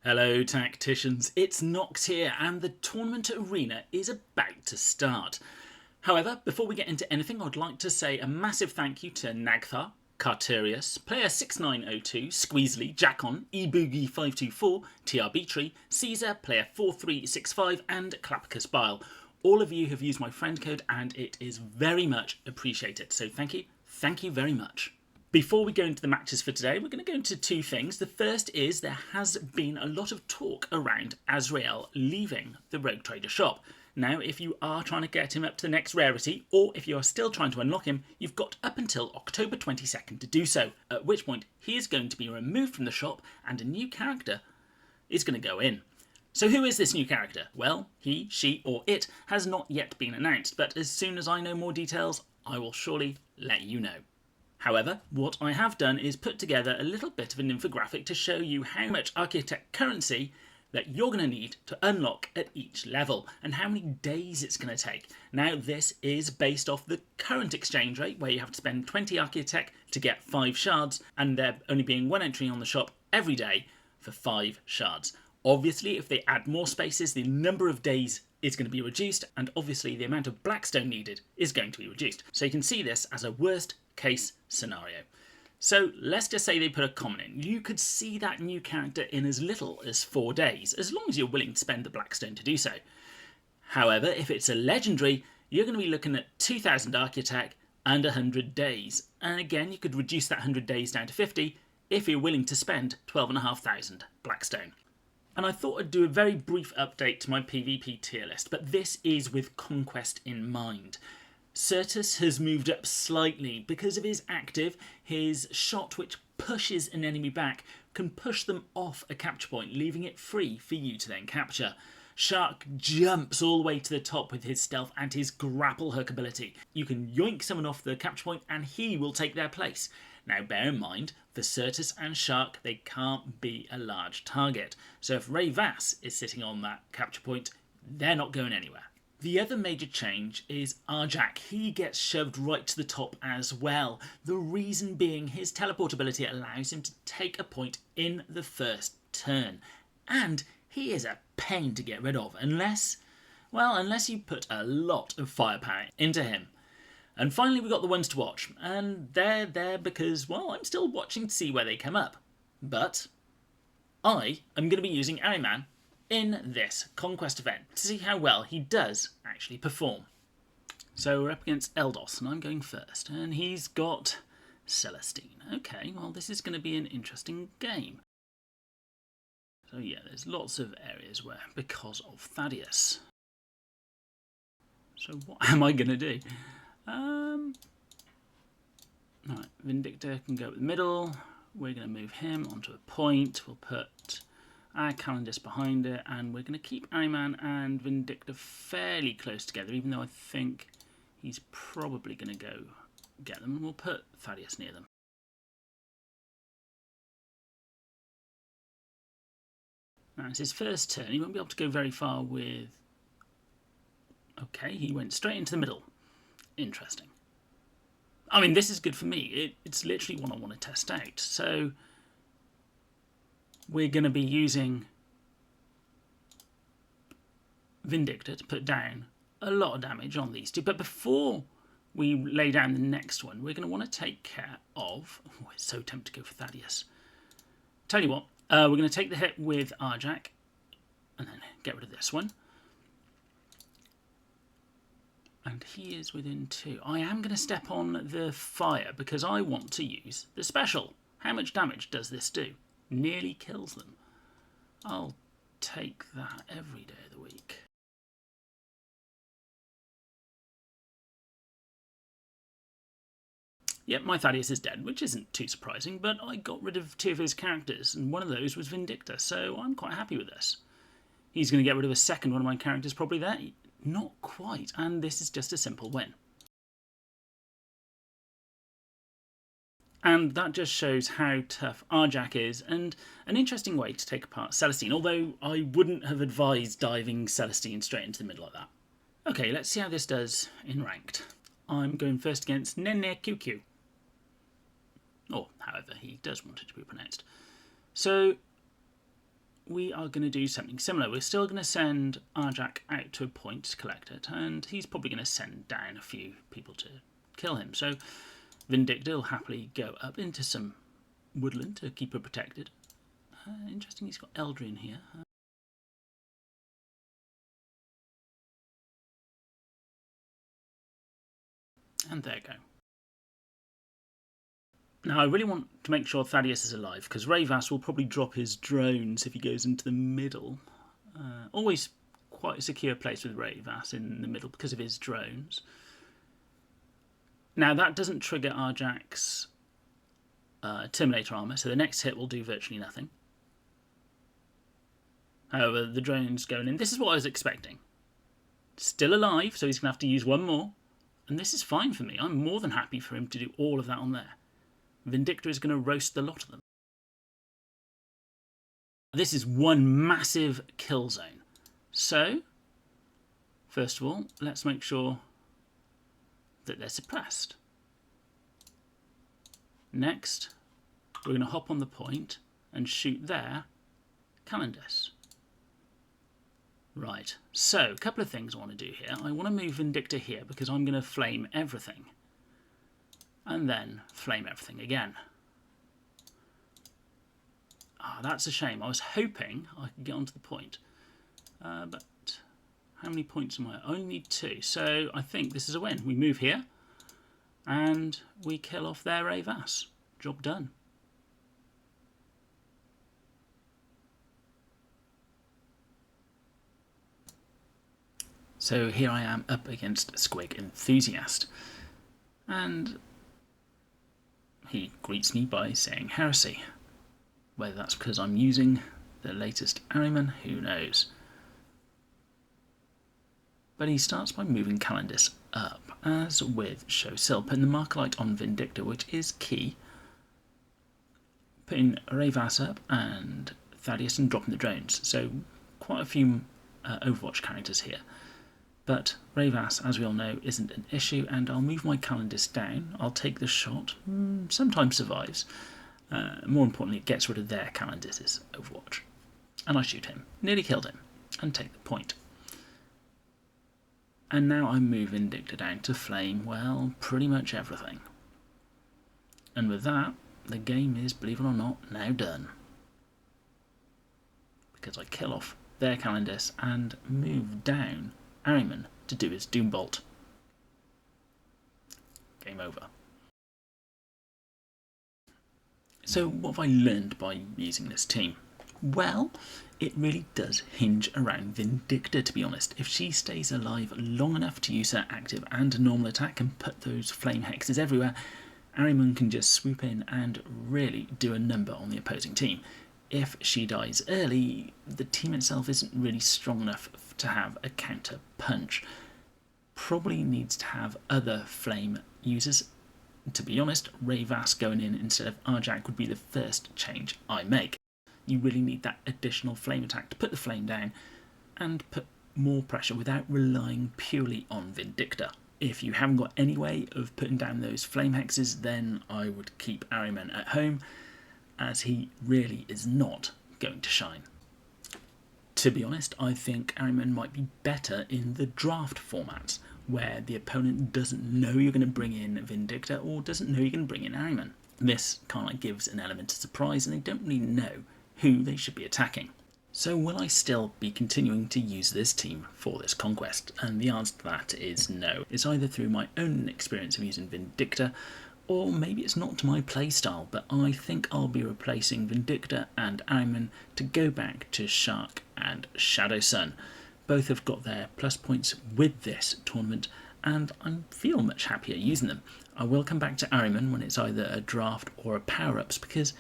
Hello tacticians, it's Noct here and the tournament arena is about to start. However, before we get into anything, I'd like to say a massive thank you to Nagthar, Carterius, Player 6902, Squeezely, Jackon, eBoogie524, TRBtree, Caesar, Player 4365 and Clapicus Bile. All of you have used my friend code and it is very much appreciated, so thank you very much. Before we go into the matches for today, we're going to go into two things. The first is there has been a lot of talk around Azreal leaving the Rogue Trader shop. Now, if you are trying to get him up to the next rarity, or if you are still trying to unlock him, you've got up until October 22nd to do so, at which point he is going to be removed from the shop and a new character is going to go in. So who is this new character? Well, he, she, or it has not yet been announced, but as soon as I know more details, I will surely let you know. However, what I have done is put together a little bit of an infographic to show you how much Architect currency that you're going to need to unlock at each level and how many days it's going to take. Now, this is based off the current exchange rate where you have to spend 20 Architect to get 5 shards and there only being one entry on the shop every day for 5 shards. Obviously, if they add more spaces, the number of days is going to be reduced and obviously the amount of Blackstone needed is going to be reduced. So you can see this as a worst case scenario. So let's just say they put a common in. You could see that new character in as little as 4 days, as long as you're willing to spend the Blackstone to do so. However, if it's a legendary, you're going to be looking at 2,000 Architect and 100 days. And again, you could reduce that 100 days down to 50 if you're willing to spend 12,500 Blackstone. And I thought I'd do a very brief update to my PvP tier list, but this is with Conquest in mind. Certus has moved up slightly because of his active. His shot, which pushes an enemy back, can push them off a capture point, leaving it free for you to then capture. Shark jumps all the way to the top with his stealth and his grapple hook ability. You can yoink someone off the capture point and he will take their place. Now bear in mind, for Certus and Shark, they can't be a large target. So if Ray Vass is sitting on that capture point, they're not going anywhere. The other major change is Arjak. He gets shoved right to the top as well. The reason being his teleport ability allows him to take a point in the first turn. And he is a pain to get rid of unless you put a lot of firepower into him. And finally we've got the ones to watch. And they're there because, well, I'm still watching to see where they come up. But I am going to be using Ahriman in this Conquest event to see how well he does actually perform. So we're up against Eldos and I'm going first and he's got Celestine. Okay, well this is going to be an interesting game. So yeah, there's lots of areas where, because of Thaddeus. So what am I going to do? Right, Vindictor can go with the middle. We're going to move him onto a point. We'll put our Calendus behind it, and we're going to keep Ahriman and Vindictor fairly close together, even though I think he's probably going to go get them, and we'll put Thaddeus near them. Now it's his first turn, he won't be able to go very far with... Okay, he went straight into the middle. Interesting. I mean, this is good for me. It's literally what I want to test out. So we're going to be using Vindictor to put down a lot of damage on these two. But before we lay down the next one, we're going to want to take care of... Oh, it's so tempted to go for Thaddeus. Tell you what, we're going to take the hit with Arjak and then get rid of this one. And he is within 2. I am going to step on the fire because I want to use the special. How much damage does this do? Nearly kills them. I'll take that every day of the week. Yep, my Thaddeus is dead, which isn't too surprising, but I got rid of 2 of his characters, and one of those was Vindictor, so I'm quite happy with this. He's going to get rid of a second one of my characters probably there. Not quite, and this is just a simple win. And that just shows how tough Arjak is, and an interesting way to take apart Celestine, although I wouldn't have advised diving Celestine straight into the middle like that. Okay, let's see how this does in ranked. I'm going first against Nene QQ. Or however he does want it to be pronounced. So we are going to do something similar. We're still going to send Arjak out to a point to collect it, and he's probably going to send down a few people to kill him. So Vindicta will happily go up into some woodland to keep her protected. Interesting, he's got Eldrin here. And there you go. Now, I really want to make sure Thaddeus is alive, because Ravas will probably drop his drones if he goes into the middle. Always quite a secure place with Ravas in the middle because of his drones. Now, that doesn't trigger Arjak's Terminator armour, so the next hit will do virtually nothing. However, the drone's going in. This is what I was expecting. Still alive, so he's going to have to use one more. And this is fine for me. I'm more than happy for him to do all of that on there. Vindicta is going to roast the lot of them. This is one massive kill zone. So, first of all, let's make sure that they're suppressed. Next, we're going to hop on the point and shoot their Calendus. Right, so a couple of things I want to do here. I want to move Vindicta here because I'm going to flame everything. And then flame everything again. Ah, that's a shame. I was hoping I could get onto the point. But how many points am I at? I only need 2. So I think this is a win. We move here and we kill off their Ravas. Job done. So here I am up against Squig Enthusiast. And he greets me by saying heresy. Whether that's because I'm using the latest Ahriman, who knows. But he starts by moving Calendus up, as with Show Sil, putting the Marker Light on Vindicta, which is key. Putting Ravas up and Thaddeus and dropping the drones. So quite a few Overwatch characters here. But Ravas, as we all know, isn't an issue, and I'll move my Calendus down. I'll take the shot. Sometimes survives. More importantly, it gets rid of their Calendus' Overwatch. And I shoot him. Nearly killed him. And take the point. And now I move Vindicta down to flame, well, pretty much everything. And with that, the game is, believe it or not, now done. Because I kill off their Calendus and move down Ahriman to do his Doombolt. Game over. So what have I learned by using this team? Well, it really does hinge around Vindicta, to be honest. If she stays alive long enough to use her active and normal attack and put those flame hexes everywhere, Ahriman can just swoop in and really do a number on the opposing team. If she dies early, the team itself isn't really strong enough to have a counter punch. Probably needs to have other flame users. To be honest, Ravas going in instead of Arjak would be the first change I make. You really need that additional flame attack to put the flame down and put more pressure without relying purely on Vindicta. If you haven't got any way of putting down those flame hexes, then I would keep Ahriman at home, as he really is not going to shine. To be honest, I think Ahriman might be better in the draft formats, where the opponent doesn't know you're going to bring in Vindicta or doesn't know you're going to bring in Ahriman. This kind of gives an element of surprise, and they don't really know who they should be attacking. So will I still be continuing to use this team for this conquest? And the answer to that is no. It's either through my own experience of using Vindicta, or maybe it's not to my playstyle, but I think I'll be replacing Vindicta and Ahriman to go back to Shark and Shadow Sun. Both have got their plus points with this tournament, and I feel much happier using them. I will come back to Ahriman when it's either a draft or a power-ups, because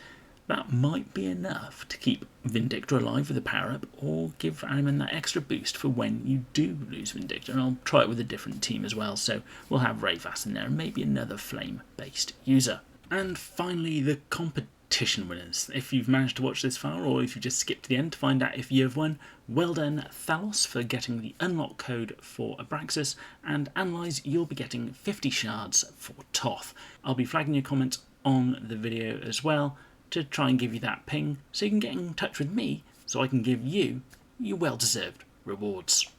that might be enough to keep Vindicta alive with a power-up, or give Ahriman that extra boost for when you do lose Vindicta. And I'll try it with a different team as well, so we'll have Ravas in there and maybe another flame-based user. And finally, the competition winners. If you've managed to watch this far, or if you just skipped to the end to find out if you've won, well done Thalos for getting the unlock code for Abraxas, and Analyze, you'll be getting 50 shards for Toth. I'll be flagging your comments on the video as well, to try and give you that ping, so you can get in touch with me, so I can give you your well-deserved rewards.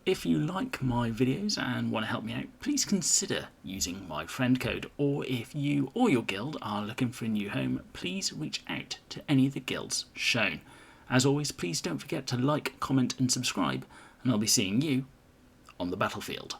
If you like my videos and want to help me out, please consider using my friend code, or if you or your guild are looking for a new home, please reach out to any of the guilds shown. As always, please don't forget to like, comment and subscribe, and I'll be seeing you on the battlefield.